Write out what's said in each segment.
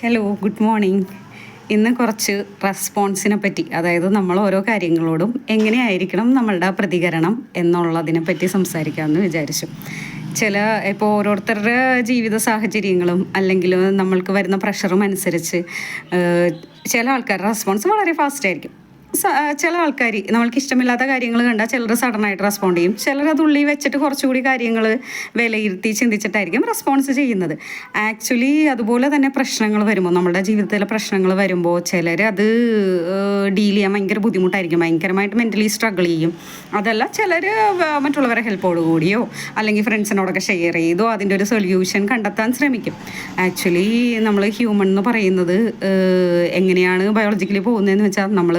Hello, good morning. ഇന്ന് കുറച്ച് റെസ്പോൺസിനെ പറ്റി, അതായത് നമ്മൾ ഓരോ കാര്യങ്ങളോടും എങ്ങനെയായിരിക്കണം നമ്മളുടെ പ്രതികരണം എന്നുള്ളതിനെ പറ്റി സംസാരിക്കാമെന്ന് വിചാരിച്ചു. ഇപ്പോൾ ഓരോരുത്തരുടെ ജീവിത സാഹചര്യങ്ങളും അല്ലെങ്കിൽ നമ്മൾക്ക് വരുന്ന പ്രഷറും അനുസരിച്ച് ചില ആൾക്കാരുടെ റെസ്പോൺസ് വളരെ ഫാസ്റ്റ് ആയിരിക്കും. ചില ആൾക്കാർ നമ്മൾക്ക് ഇഷ്ടമില്ലാത്ത കാര്യങ്ങൾ കണ്ടാൽ ചിലർ സഡനായിട്ട് റെസ്പോണ്ട് ചെയ്യും. ചിലർ അത് ഉള്ളിൽ വെച്ചിട്ട് കുറച്ചുകൂടി കാര്യങ്ങൾ വിലയിരുത്തി ചിന്തിച്ചിട്ടായിരിക്കും റെസ്പോൺസ് ചെയ്യുന്നത്. ആക്ച്വലി അതുപോലെ തന്നെ പ്രശ്നങ്ങൾ വരുമ്പോൾ, നമ്മുടെ ജീവിതത്തിലെ പ്രശ്നങ്ങൾ വരുമ്പോൾ ചിലർ അത് ഡീൽ ചെയ്യാൻ ഭയങ്കര ബുദ്ധിമുട്ടായിരിക്കും, ഭയങ്കരമായിട്ട് മെൻ്റലി സ്ട്രഗിൾ ചെയ്യും. അതല്ല, ചിലർ മറ്റുള്ളവരെ ഹെൽപ്പോട് കൂടിയോ അല്ലെങ്കിൽ ഫ്രണ്ട്സിനോടൊക്കെ ഷെയർ ചെയ്തോ അതിൻ്റെ ഒരു സൊല്യൂഷൻ കണ്ടെത്താൻ ശ്രമിക്കും. ആക്ച്വലി നമ്മൾ ഹ്യൂമൺ എന്ന് പറയുന്നത് എങ്ങനെയാണ് ബയോളജിക്കലി പോകുന്നതെന്ന് വെച്ചാൽ നമ്മൾ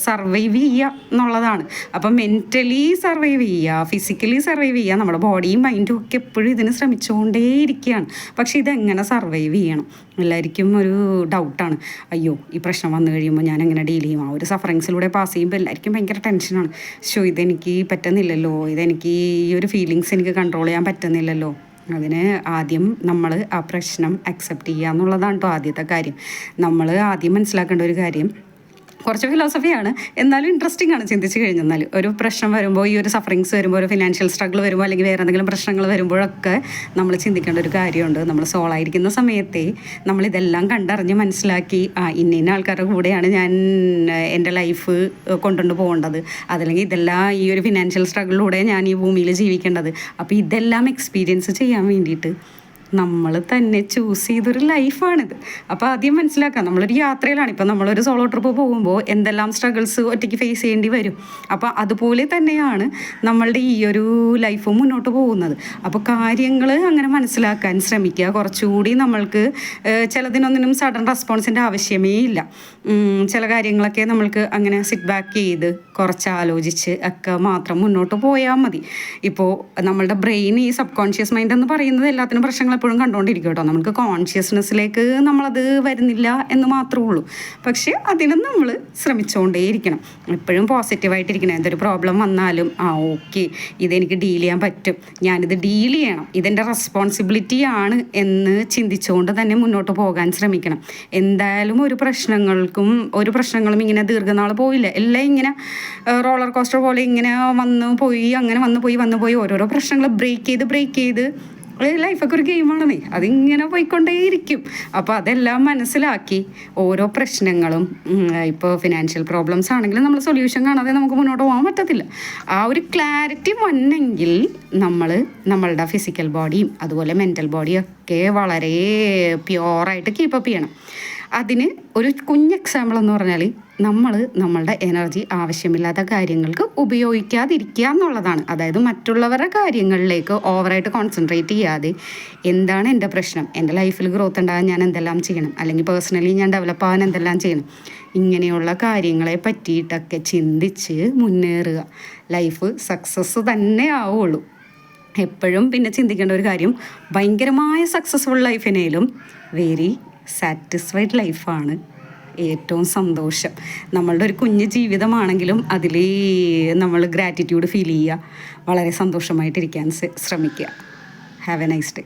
സർവൈവ് ചെയ്യുക എന്നുള്ളതാണ്. അപ്പം മെൻ്റലി സർവൈവ് ചെയ്യുക, ഫിസിക്കലി സർവൈവ് ചെയ്യുക, നമ്മുടെ ബോഡിയും മൈൻഡും ഒക്കെ എപ്പോഴും ഇതിന് ശ്രമിച്ചുകൊണ്ടേയിരിക്കുകയാണ്. പക്ഷേ ഇതെങ്ങനെ സർവൈവ് ചെയ്യണം എല്ലാവർക്കും ഒരു ഡൗട്ടാണ്. അയ്യോ, ഈ പ്രശ്നം വന്നു കഴിയുമ്പോൾ ഞാൻ എങ്ങനെ ഡീൽ ചെയ്യും? ആ ഒരു സഫറിങ്സിലൂടെ പാസ് ചെയ്യുമ്പോൾ എല്ലാവർക്കും ഭയങ്കര ടെൻഷനാണ്. ഇതെനിക്ക് പറ്റുന്നില്ലല്ലോ, ഇതെനിക്ക് ഈ ഒരു ഫീലിങ്സ് എനിക്ക് കൺട്രോൾ ചെയ്യാൻ പറ്റുന്നില്ലല്ലോ. അതിന് ആദ്യം നമ്മൾ ആ പ്രശ്നം അക്സെപ്റ്റ് ചെയ്യുക എന്നുള്ളതാണ് കേട്ടോ ആദ്യത്തെ കാര്യം. നമ്മൾ ആദ്യം മനസ്സിലാക്കേണ്ട ഒരു കാര്യം, കുറച്ച് ഫിലോസഫിയാണ്, എന്നാലും ഇൻട്രസ്റ്റിംഗ് ആണ് ചിന്തിച്ച് കഴിഞ്ഞാൽ. ഒരു പ്രശ്നം വരുമ്പോൾ, ഈ ഒരു സഫറിങ്സ് വരുമ്പോൾ, ഒരു ഫിനാൻഷ്യൽ സ്ട്രഗിൾ വരുമ്പോൾ അല്ലെങ്കിൽ വേറെ എന്തെങ്കിലും പ്രശ്നങ്ങൾ വരുമ്പോഴൊക്കെ നമ്മൾ ചിന്തിക്കേണ്ട ഒരു കാര്യമുണ്ട്. നമ്മൾ സോളായിരിക്കുന്ന സമയത്തെ നമ്മളിതെല്ലാം കണ്ടറിഞ്ഞ് മനസ്സിലാക്കി ഇന്ന ആൾക്കാരുടെ കൂടെയാണ് ഞാൻ എൻ്റെ ലൈഫ് കൊണ്ടുകൊണ്ട് പോകേണ്ടത്, അതല്ലെങ്കിൽ ഇതെല്ലാം ഈ ഒരു ഫിനാൻഷ്യൽ സ്ട്രഗിളിലൂടെ ഞാൻ ഈ ഭൂമിയിൽ ജീവിക്കേണ്ടത്. അപ്പോൾ ഇതെല്ലാം എക്സ്പീരിയൻസ് ചെയ്യാൻ വേണ്ടിയിട്ട് നമ്മൾ തന്നെ ചൂസ് ചെയ്തൊരു ലൈഫാണിത്. അപ്പോൾ ആദ്യം മനസ്സിലാക്കാം, നമ്മളൊരു യാത്രയിലാണ്. ഇപ്പം നമ്മളൊരു സോളോ ട്രിപ്പ് പോകുമ്പോൾ എന്തെല്ലാം സ്ട്രഗിൾസ് ഒറ്റയ്ക്ക് ഫേസ് ചെയ്യേണ്ടി വരും. അപ്പോൾ അതുപോലെ തന്നെയാണ് നമ്മളുടെ ഈ ഒരു ലൈഫ് മുന്നോട്ട് പോകുന്നത്. അപ്പോൾ കാര്യങ്ങൾ അങ്ങനെ മനസ്സിലാക്കാൻ ശ്രമിക്കുക. കുറച്ചുകൂടി നമ്മൾക്ക് ചിലതിനൊന്നിനും സഡൻ റെസ്പോൺസിൻ്റെ ആവശ്യമേ ഇല്ല. ചില കാര്യങ്ങളൊക്കെ നമ്മൾക്ക് അങ്ങനെ സിറ്റ് ബാക്ക് ചെയ്ത് കുറച്ച് ആലോചിച്ച് ഒക്കെ മാത്രം മുന്നോട്ട് പോയാൽ മതി. ഇപ്പോൾ നമ്മളുടെ ബ്രെയിൻ, ഈ സബ് കോൺഷ്യസ് മൈൻഡ് എന്ന് പറയുന്നത് എല്ലാത്തിനും പ്രശ്നങ്ങൾ എപ്പോഴും കണ്ടുകൊണ്ടിരിക്കും കേട്ടോ. നമുക്ക് കോൺഷ്യസ്നെസ്സിലേക്ക് നമ്മളത് വരുന്നില്ല എന്ന് മാത്രമേ ഉള്ളൂ. പക്ഷേ അതിനും നമ്മൾ ശ്രമിച്ചുകൊണ്ടേയിരിക്കണം. എപ്പോഴും പോസിറ്റീവായിട്ടിരിക്കണം. എന്തൊരു പ്രോബ്ലം വന്നാലും ഓക്കെ, ഇതെനിക്ക് ഡീൽ ചെയ്യാൻ പറ്റും, ഞാനിത് ഡീൽ ചെയ്യണം, ഇതെൻ്റെ റെസ്പോൺസിബിലിറ്റിയാണ് എന്ന് ചിന്തിച്ചുകൊണ്ട് തന്നെ മുന്നോട്ട് പോകാൻ ശ്രമിക്കണം. എന്തായാലും ഒരു പ്രശ്നങ്ങളും ഇങ്ങനെ ദീർഘനാൾ പോയില്ല. എല്ലാം ഇങ്ങനെ റോളർ കോസ്റ്റർ പോലെ ഇങ്ങനെ വന്നു പോയി ഓരോരോ പ്രശ്നങ്ങൾ ബ്രേക്ക് ചെയ്ത് ലൈഫൊക്കെ ഒരു ഗെയിമാണെന്നേ, അതിങ്ങനെ പോയിക്കൊണ്ടേയിരിക്കും. അപ്പോൾ അതെല്ലാം മനസ്സിലാക്കി ഓരോ പ്രശ്നങ്ങളും, ഇപ്പോൾ ഫിനാൻഷ്യൽ പ്രോബ്ലംസ് ആണെങ്കിലും നമ്മൾ സൊല്യൂഷൻ കാണാതെ നമുക്ക് മുന്നോട്ട് പോകാൻ പറ്റത്തില്ല. ആ ഒരു ക്ലാരിറ്റി വന്നെങ്കിൽ നമ്മളുടെ ഫിസിക്കൽ ബോഡിയും അതുപോലെ മെൻ്റൽ ബോഡിയും ഒക്കെ വളരെ പ്യുവറായിട്ട് കീപ്പപ്പ് ചെയ്യണം. അതിന് ഒരു കുഞ്ഞ് എക്സാമ്പിൾ എന്ന് പറഞ്ഞാൽ, നമ്മളുടെ എനർജി ആവശ്യമില്ലാത്ത കാര്യങ്ങൾക്ക് ഉപയോഗിക്കാതിരിക്കുക എന്നുള്ളതാണ്. അതായത് മറ്റുള്ളവരുടെ കാര്യങ്ങളിലേക്ക് ഓവറായിട്ട് കോൺസെൻട്രേറ്റ് ചെയ്യാതെ, എന്താണ് എൻ്റെ പ്രശ്നം, എൻ്റെ ലൈഫിൽ ഗ്രോത്ത് ഉണ്ടാകാൻ ഞാൻ എന്തെല്ലാം ചെയ്യണം, അല്ലെങ്കിൽ പേഴ്സണലി ഞാൻ ഡെവലപ്പ് ആകാൻ എന്തെല്ലാം ചെയ്യണം, ഇങ്ങനെയുള്ള കാര്യങ്ങളെ പറ്റിയിട്ടൊക്കെ ചിന്തിച്ച് മുന്നേറുക. ലൈഫ് സക്സസ് തന്നെ ആവുള്ളൂ. എപ്പോഴും പിന്നെ ചിന്തിക്കേണ്ട ഒരു കാര്യം, ഭയങ്കരമായ സക്സസ്ഫുൾ ലൈഫിനേലും വെരി സാറ്റിസ്ഫൈഡ് ലൈഫാണ് ഏറ്റവും സന്തോഷം. നമ്മളുടെ ഒരു കുഞ്ഞു ജീവിതമാണെങ്കിലും അതിൽ നമ്മൾ ഗ്രാറ്റിറ്റ്യൂഡ് ഫീൽ ചെയ്യുക, വളരെ സന്തോഷമായിട്ടിരിക്കാൻ ശ്രമിക്കുക. Have A nice day.